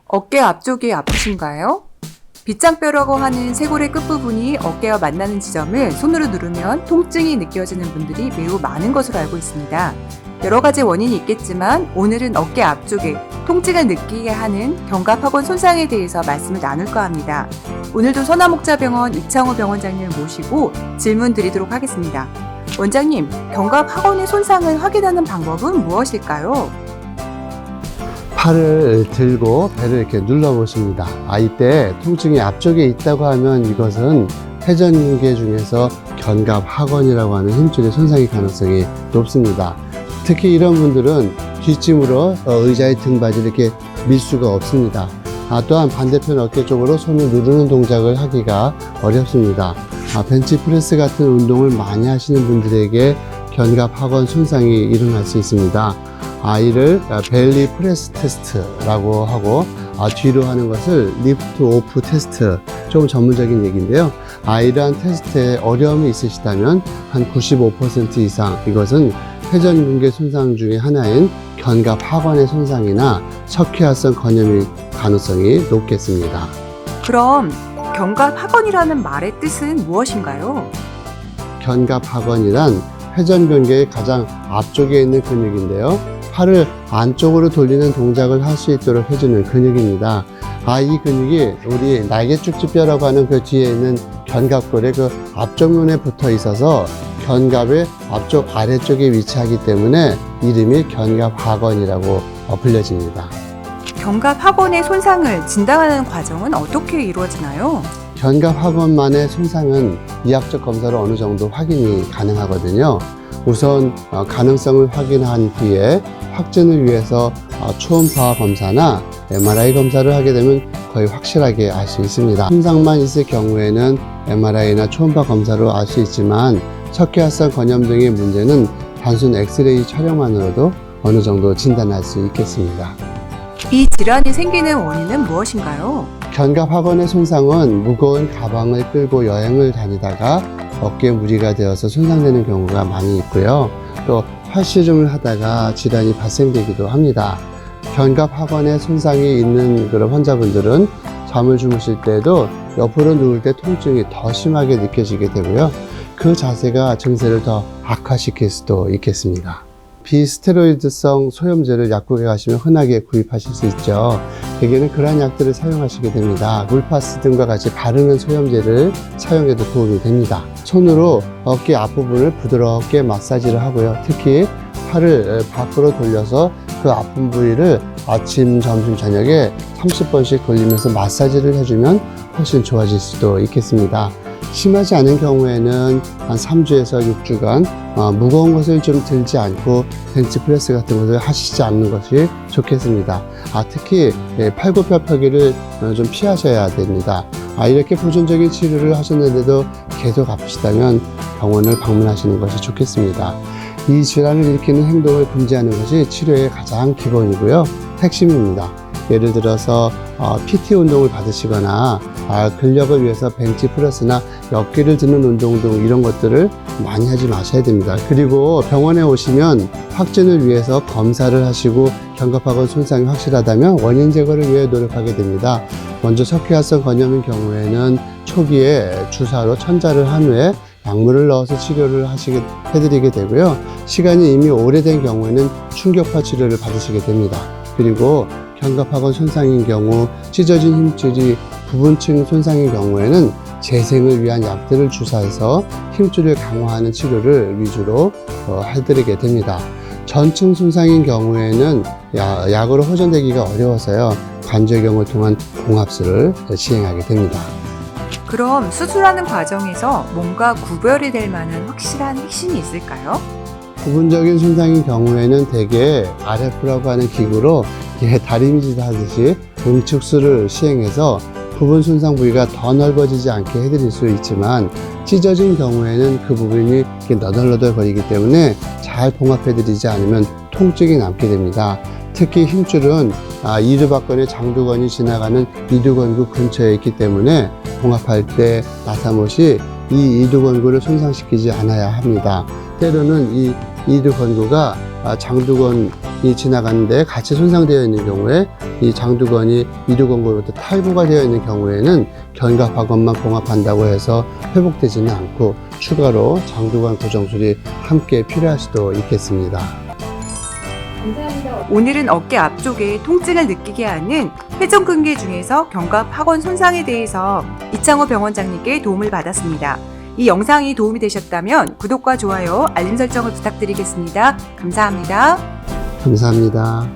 어깨 앞쪽이 아프신가요? 빗장뼈라고 하는 쇄골의 끝부분이 어깨와 만나는 지점을 손으로 누르면 통증이 느껴지는 분들이 매우 많은 것으로 알고 있습니다. 여러 가지 원인이 있겠지만 오늘은 어깨 앞쪽에 통증을 느끼게 하는 견갑학원 손상에 대해서 말씀을 나눌까 합니다. 오늘도 선화목자병원 이창호 병원장님을 모시고 질문 드리도록 하겠습니다. 원장님, 견갑학원의 손상을 확인하는 방법은 무엇일까요? 팔을 들고 배를 이렇게 눌러보십니다. 이때 통증이 앞쪽에 있다고 하면 이것은 회전근개 중에서 견갑하관이라고 하는 힘줄의 손상의 가능성이 높습니다. 특히 이런 분들은 뒷짐으로 의자의 등받이를 이렇게 밀 수가 없습니다. 또한 반대편 어깨 쪽으로 손을 누르는 동작을 하기가 어렵습니다. 벤치프레스 같은 운동을 많이 하시는 분들에게 견갑하관 손상이 일어날 수 있습니다. 이를 벨리 프레스 테스트라고 하고 뒤로 하는 것을 리프트 오프 테스트, 조금 전문적인 얘기인데요. 이러한 테스트에 어려움이 있으시다면 한 95% 이상 이것은 회전근개 손상 중에 하나인 견갑하관의 손상이나 석회화성 건염일 가능성이 높겠습니다. 그럼 견갑하관이라는 말의 뜻은 무엇인가요? 견갑하관이란 회전근개의 가장 앞쪽에 있는 근육인데요. 팔을 안쪽으로 돌리는 동작을 할 수 있도록 해주는 근육입니다. 이 근육이 우리 날개쭉지뼈라고 하는 그 뒤에 있는 견갑골의 그 앞쪽면에 붙어 있어서 견갑의 앞쪽 아래쪽에 위치하기 때문에 이름이 견갑하관이라고 불려집니다. 견갑하관의 손상을 진단하는 과정은 어떻게 이루어지나요? 견갑하관만의 손상은 이학적 검사로 어느 정도 확인이 가능하거든요. 우선 가능성을 확인한 뒤에 확진을 위해서 초음파 검사나 MRI 검사를 하게 되면 거의 확실하게 알 수 있습니다. 손상만 있을 경우에는 MRI나 초음파 검사로 알 수 있지만 석회화성 건염 등의 문제는 단순 엑스레이 촬영만으로도 어느 정도 진단할 수 있겠습니다. 이 질환이 생기는 원인은 무엇인가요? 견갑하관의 손상은 무거운 가방을 끌고 여행을 다니다가 어깨에 무리가 되어서 손상되는 경우가 많이 있고요. 또 활시름을 하다가 질환이 발생되기도 합니다. 견갑하관에 손상이 있는 그런 환자분들은 잠을 주무실 때도 옆으로 누울 때 통증이 더 심하게 느껴지게 되고요. 그 자세가 증세를 더 악화시킬 수도 있겠습니다. 비스테로이드성 소염제를 약국에 가시면 흔하게 구입하실 수 있죠. 대개는 그러한 약들을 사용하시게 됩니다. 물파스 등과 같이 바르는 소염제를 사용해도 도움이 됩니다. 손으로 어깨 앞부분을 부드럽게 마사지를 하고요. 특히 팔을 밖으로 돌려서 그 아픈 부위를 아침, 점심, 저녁에 30번씩 돌리면서 마사지를 해주면 훨씬 좋아질 수도 있겠습니다. 심하지 않은 경우에는 한 3주에서 6주간 무거운 것을 좀 들지 않고 벤치프레스 같은 것을 하시지 않는 것이 좋겠습니다. 특히 팔굽혀펴기를 좀 피하셔야 됩니다. 이렇게 보존적인 치료를 하셨는데도 계속 아프시다면 병원을 방문하시는 것이 좋겠습니다. 이 질환을 일으키는 행동을 금지하는 것이 치료의 가장 기본이고요. 핵심입니다. 예를 들어서 PT 운동을 받으시거나 근력을 위해서 벤치프레스나 역기를 드는 운동 등 이런 것들을 많이 하지 마셔야 됩니다. 그리고 병원에 오시면 확진을 위해서 검사를 하시고 견갑하관 손상이 확실하다면 원인 제거를 위해 노력하게 됩니다. 먼저 석회화성 건염인 경우에는 초기에 주사로 천자를 한 후에 약물을 넣어서 치료를 해드리게 되고요. 시간이 이미 오래된 경우에는 충격파 치료를 받으시게 됩니다. 그리고 견갑하관 손상인 경우 찢어진 힘줄이 부분층 손상인 경우에는 재생을 위한 약들을 주사해서 힘줄을 강화하는 치료를 위주로 해드리게 됩니다. 전층 손상인 경우에는 약으로 호전되기가 어려워서요. 관절경을 통한 공합술을 시행하게 됩니다. 그럼 수술하는 과정에서 뭔가 구별이 될 만한 확실한 핵심이 있을까요? 부분적인 손상인 경우에는 대개 RF라고 하는 기구로 다리미질 하듯이 응축술을 시행해서 부분 손상 부위가 더 넓어지지 않게 해드릴 수 있지만 찢어진 경우에는 그 부분이 너덜너덜 거리기 때문에 잘 봉합해드리지 않으면 통증이 남게 됩니다. 특히 힘줄은 이두박근의 장두건이 지나가는 이두건구 근처에 있기 때문에 봉합할 때 나사못이 이 이두건구를 손상시키지 않아야 합니다. 때로는 이 이두건구가 장두건 지나가는데 같이 손상되어 있는 경우에 이 장두건이 이두건으로부터 탈구가 되어 있는 경우에는 견갑학원만 봉합한다고 해서 회복되지는 않고 추가로 장두건 고정술이 함께 필요할 수도 있겠습니다. 오늘은 어깨 앞쪽에 통증을 느끼게 하는 회전근개 중에서 견갑학원 손상에 대해서 이창호 병원장님께 도움을 받았습니다. 이 영상이 도움이 되셨다면 구독과 좋아요, 알림 설정을 부탁드리겠습니다. 감사합니다. 감사합니다.